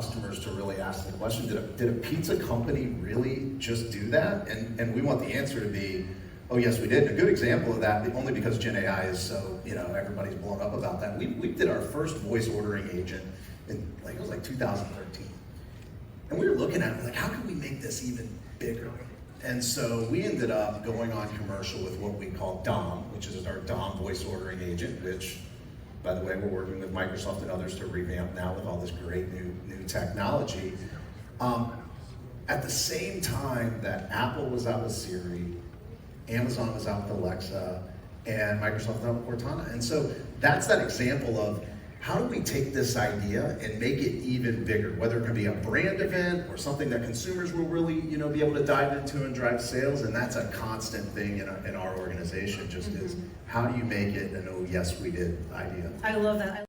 customers to really ask the question, did a pizza company really just do that? And we want the answer to be, oh yes, we did. A good example of that, only because Gen AI is so, everybody's blown up about that. We did our first voice ordering agent in, it was 2013. And we were looking at it like, how can we make this even bigger? And so we ended up going on commercial with what we call Dom, which is our Dom voice ordering agent, which, by the way, we're working with Microsoft and others to revamp now with all this great new technology. At the same time that Apple was out with Siri, Amazon was out with Alexa, and Microsoft was out with Cortana. And so that's that example of how do we take this idea and make it even bigger, whether it can be a brand event or something that consumers will really be able to dive into and drive sales. And that's a constant thing in our organization, just is how do you make it an oh yes we did idea. I love that.